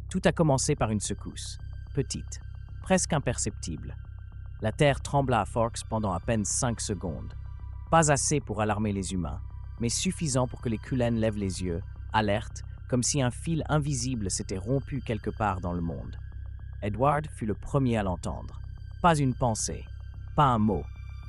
Tout a commencé par une secousse, petite, presque imperceptible. La terre trembla à Forks pendant à peine 5 secondes. Pas assez pour alarmer les humains, mais suffisant pour que les Cullen lèvent les yeux, alertes, comme si un fil invisible s'était rompu quelque part dans le monde. Edward fut le premier à l'entendre. Pas une pensée, pas un mot,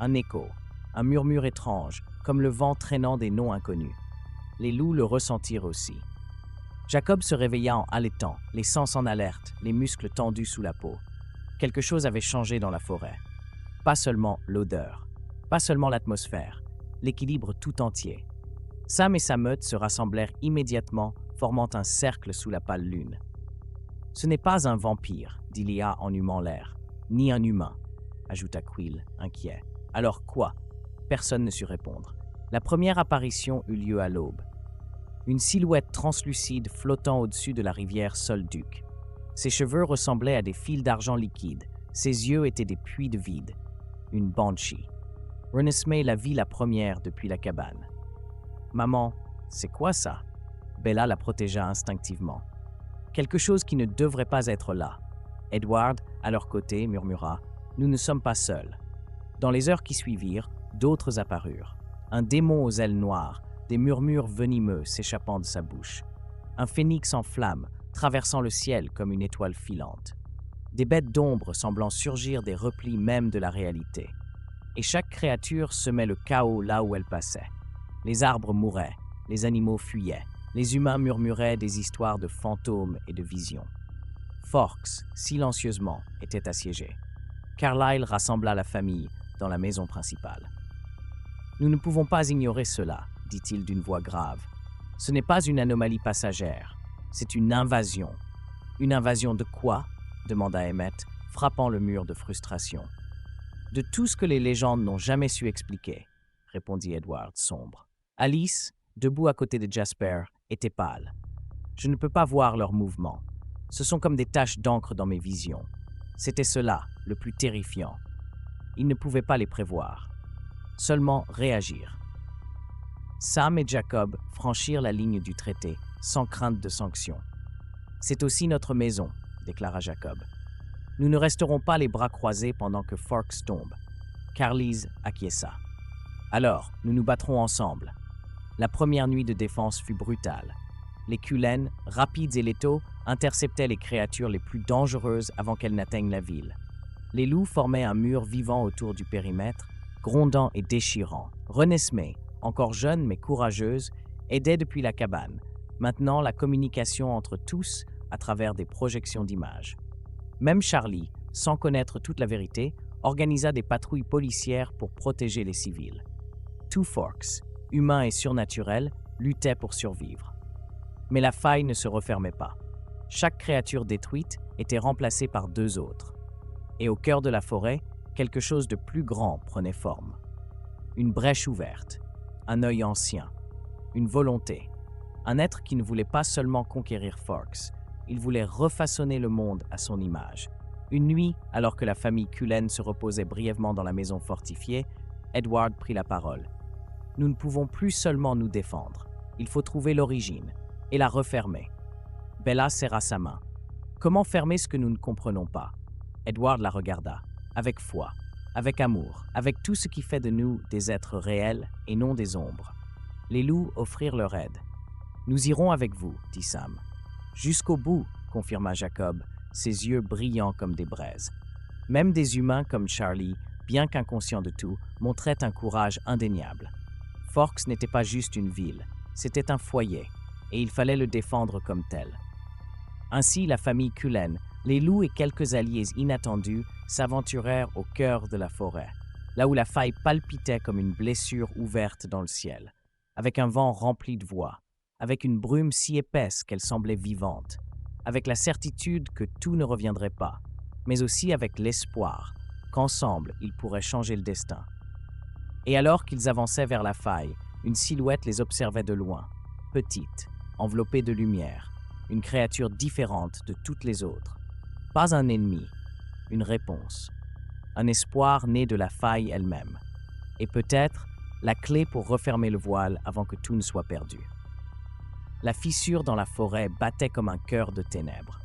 un écho, un murmure étrange, comme le vent traînant des noms inconnus. Les loups le ressentirent aussi. Jacob se réveilla en haletant, les sens en alerte, les muscles tendus sous la peau. Quelque chose avait changé dans la forêt. Pas seulement l'odeur, pas seulement l'atmosphère, l'équilibre tout entier. Sam et sa meute se rassemblèrent immédiatement, formant un cercle sous la pâle lune. « Ce n'est pas un vampire, » dit Léa en humant l'air, « ni un humain, » ajouta Quill, inquiet. « Alors quoi ?» Personne ne sut répondre. La première apparition eut lieu à l'aube. Une silhouette translucide flottant au-dessus de la rivière Solduc. Ses cheveux ressemblaient à des fils d'argent liquide, ses yeux étaient des puits de vide. Une banshee. Renesmee la vit la première depuis la cabane. « Maman, c'est quoi ça ?» Bella la protégea instinctivement. Quelque chose qui ne devrait pas être là. Edward, à leur côté, murmura « Nous ne sommes pas seuls. » Dans les heures qui suivirent, d'autres apparurent. Un démon aux ailes noires, des murmures venimeux s'échappant de sa bouche. Un phénix en flammes, traversant le ciel comme une étoile filante. Des bêtes d'ombre semblant surgir des replis même de la réalité. Et chaque créature semait le chaos là où elle passait. Les arbres mouraient, les animaux fuyaient, les humains murmuraient des histoires de fantômes et de visions. Forks, silencieusement, était assiégé. Carlyle rassembla la famille dans la maison principale. « Nous ne pouvons pas ignorer cela, » dit-il d'une voix grave. « Ce n'est pas une anomalie passagère, c'est une invasion. » « Une invasion de quoi ?» demanda Emmett, frappant le mur de frustration. « De tout ce que les légendes n'ont jamais su expliquer, » répondit Edward, sombre. Alice, debout à côté de Jasper, était pâle. « Je ne peux pas voir leurs mouvements. Ce sont comme des taches d'encre dans mes visions. C'était cela, le plus terrifiant. Il ne pouvait pas les prévoir. Seulement réagir. » Sam et Jacob franchirent la ligne du traité, sans crainte de sanction. « C'est aussi notre maison, » déclara Jacob. « Nous ne resterons pas les bras croisés pendant que Forks tombe. » Carlise acquiesça. « Alors, nous nous battrons ensemble. » La première nuit de défense fut brutale. Les Cullen, rapides et létaux, interceptaient les créatures les plus dangereuses avant qu'elles n'atteignent la ville. Les loups formaient un mur vivant autour du périmètre, grondant et déchirant. Renesmee, encore jeune mais courageuse, aidait depuis la cabane, maintenant la communication entre tous à travers des projections d'images. Même Charlie, sans connaître toute la vérité, organisa des patrouilles policières pour protéger les civils. Two Forks, humain et surnaturel, luttaient pour survivre. Mais la faille ne se refermait pas. Chaque créature détruite était remplacée par 2 autres. Et au cœur de la forêt, quelque chose de plus grand prenait forme. Une brèche ouverte, un œil ancien, une volonté. Un être qui ne voulait pas seulement conquérir Forks, il voulait refaçonner le monde à son image. Une nuit, alors que la famille Cullen se reposait brièvement dans la maison fortifiée, Edward prit la parole. « Nous ne pouvons plus seulement nous défendre. Il faut trouver l'origine et la refermer. » Bella serra sa main. « Comment fermer ce que nous ne comprenons pas ?» Edward la regarda, avec foi, avec amour, avec tout ce qui fait de nous des êtres réels et non des ombres. Les loups offrirent leur aide. « Nous irons avec vous, » dit Sam. « Jusqu'au bout, » confirma Jacob, ses yeux brillants comme des braises. Même des humains comme Charlie, bien qu'inconscients de tout, montraient un courage indéniable. Forks n'était pas juste une ville, c'était un foyer, et il fallait le défendre comme tel. Ainsi, la famille Cullen, les loups et quelques alliés inattendus s'aventurèrent au cœur de la forêt, là où la faille palpitait comme une blessure ouverte dans le ciel, avec un vent rempli de voix, avec une brume si épaisse qu'elle semblait vivante, avec la certitude que tout ne reviendrait pas, mais aussi avec l'espoir qu'ensemble ils pourraient changer le destin. Et alors qu'ils avançaient vers la faille, une silhouette les observait de loin, petite, enveloppée de lumière, une créature différente de toutes les autres. Pas un ennemi, une réponse, un espoir né de la faille elle-même, et peut-être la clé pour refermer le voile avant que tout ne soit perdu. La fissure dans la forêt battait comme un cœur de ténèbres.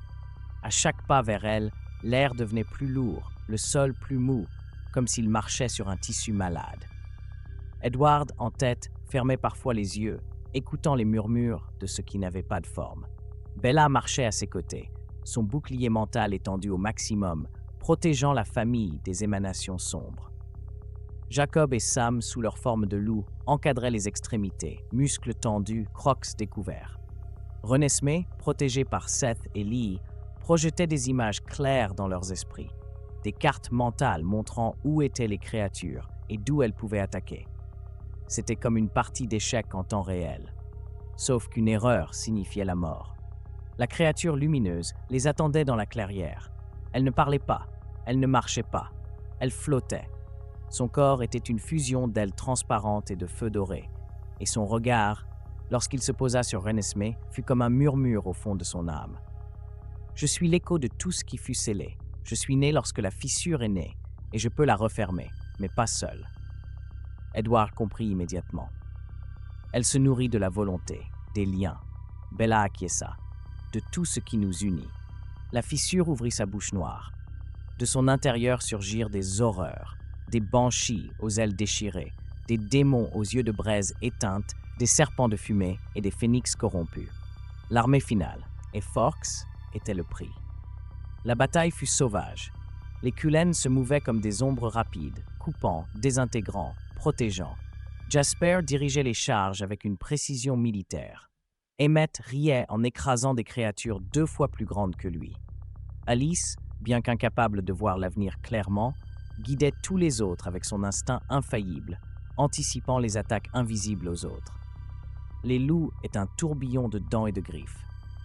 À chaque pas vers elle, l'air devenait plus lourd, le sol plus mou, comme s'il marchait sur un tissu malade. Edward, en tête, fermait parfois les yeux, écoutant les murmures de ce qui n'avait pas de forme. Bella marchait à ses côtés, son bouclier mental étendu au maximum, protégeant la famille des émanations sombres. Jacob et Sam, sous leur forme de loup, encadraient les extrémités, muscles tendus, crocs découverts. Renesmee, protégé par Seth et Lee, projetait des images claires dans leurs esprits, des cartes mentales montrant où étaient les créatures et d'où elles pouvaient attaquer. C'était comme une partie d'échecs en temps réel, sauf qu'une erreur signifiait la mort. La créature lumineuse les attendait dans la clairière. Elle ne parlait pas, elle ne marchait pas, elle flottait. Son corps était une fusion d'ailes transparentes et de feux dorés, et son regard, lorsqu'il se posa sur Renesmee, fut comme un murmure au fond de son âme. Je suis l'écho de tout ce qui fut scellé. Je suis né lorsque la fissure est née, et je peux la refermer, mais pas seul. Edward comprit immédiatement. Elle se nourrit de la volonté, des liens. Bella acquiesça, de tout ce qui nous unit. La fissure ouvrit sa bouche noire. De son intérieur surgirent des horreurs, des banshees aux ailes déchirées, des démons aux yeux de braise éteintes, des serpents de fumée et des phénix corrompus. L'armée finale, et Forks était le prix. La bataille fut sauvage. Les Cullen se mouvaient comme des ombres rapides, coupant, désintégrant, protégeant. Jasper dirigeait les charges avec une précision militaire. Emmett riait en écrasant des créatures 2 fois plus grandes que lui. Alice, bien qu'incapable de voir l'avenir clairement, guidait tous les autres avec son instinct infaillible, anticipant les attaques invisibles aux autres. Les loups étaient un tourbillon de dents et de griffes.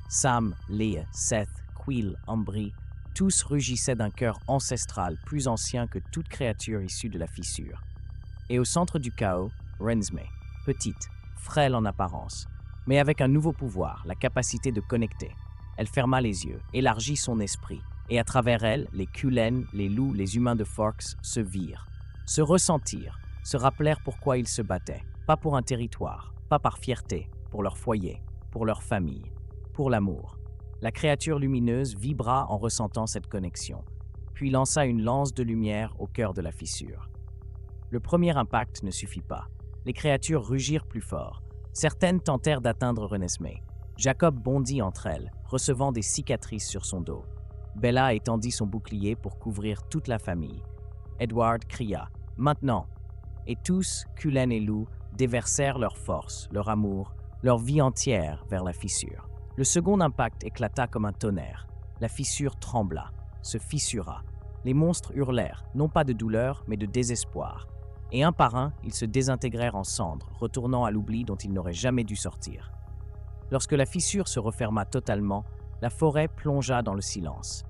Sam, Lee, Seth, Quill, Ambry, tous rugissaient d'un cœur ancestral plus ancien que toute créature issue de la fissure. Et au centre du chaos, Renesmee, petite, frêle en apparence, mais avec un nouveau pouvoir, la capacité de connecter. Elle ferma les yeux, élargit son esprit, et à travers elle, les Cullen, les loups, les humains de Forks se virent, se ressentirent, se rappelèrent pourquoi ils se battaient, pas pour un territoire, pas par fierté, pour leur foyer, pour leur famille, pour l'amour. La créature lumineuse vibra en ressentant cette connexion, puis lança une lance de lumière au cœur de la fissure. Le premier impact ne suffit pas. Les créatures rugirent plus fort. Certaines tentèrent d'atteindre Renesmee. Jacob bondit entre elles, recevant des cicatrices sur son dos. Bella étendit son bouclier pour couvrir toute la famille. Edward cria « Maintenant !» Et tous, Cullen et Lou, déversèrent leur force, leur amour, leur vie entière vers la fissure. Le second impact éclata comme un tonnerre. La fissure trembla, se fissura. Les monstres hurlèrent, non pas de douleur, mais de désespoir. Et un par un, ils se désintégrèrent en cendres, retournant à l'oubli dont ils n'auraient jamais dû sortir. Lorsque la fissure se referma totalement, la forêt plongea dans le silence.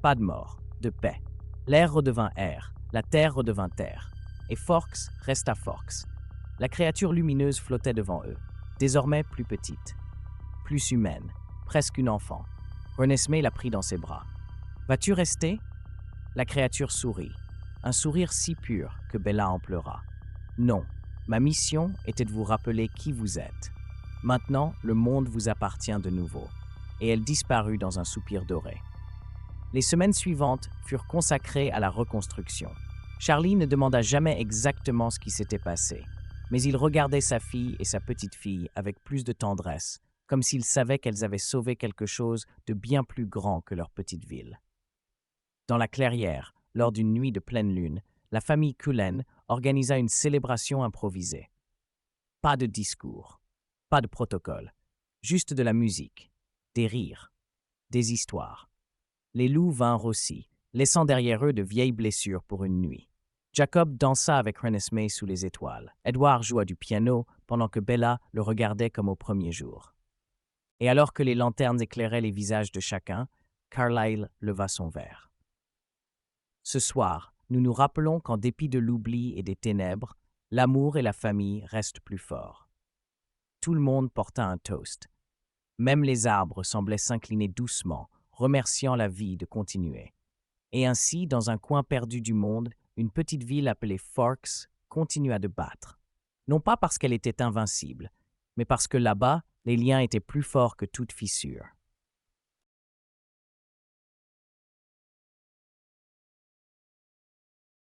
Pas de mort, de paix. L'air redevint air, la terre redevint terre. Et Forks resta Forks. La créature lumineuse flottait devant eux, désormais plus petite, plus humaine, presque une enfant. Renesmee la prit dans ses bras. « Vas-tu rester ?» La créature sourit, un sourire si pur que Bella en pleura. « Non, ma mission était de vous rappeler qui vous êtes. Maintenant, le monde vous appartient de nouveau. » Et elle disparut dans un soupir doré. Les semaines suivantes furent consacrées à la reconstruction. Charlie ne demanda jamais exactement ce qui s'était passé, mais il regardait sa fille et sa petite-fille avec plus de tendresse, comme s'il savait qu'elles avaient sauvé quelque chose de bien plus grand que leur petite ville. Dans la clairière, lors d'une nuit de pleine lune, la famille Cullen organisa une célébration improvisée. Pas de discours, pas de protocole, juste de la musique, des rires, des histoires. Les loups vinrent aussi, laissant derrière eux de vieilles blessures pour une nuit. Jacob dansa avec Renesmee sous les étoiles. Edward joua du piano pendant que Bella le regardait comme au premier jour. Et alors que les lanternes éclairaient les visages de chacun, Carlyle leva son verre. Ce soir, nous nous rappelons qu'en dépit de l'oubli et des ténèbres, l'amour et la famille restent plus forts. Tout le monde porta un toast. Même les arbres semblaient s'incliner doucement, remerciant la vie de continuer. Et ainsi, dans un coin perdu du monde, une petite ville appelée Forks continua de battre. Non pas parce qu'elle était invincible, mais parce que là-bas, les liens étaient plus forts que toute fissure.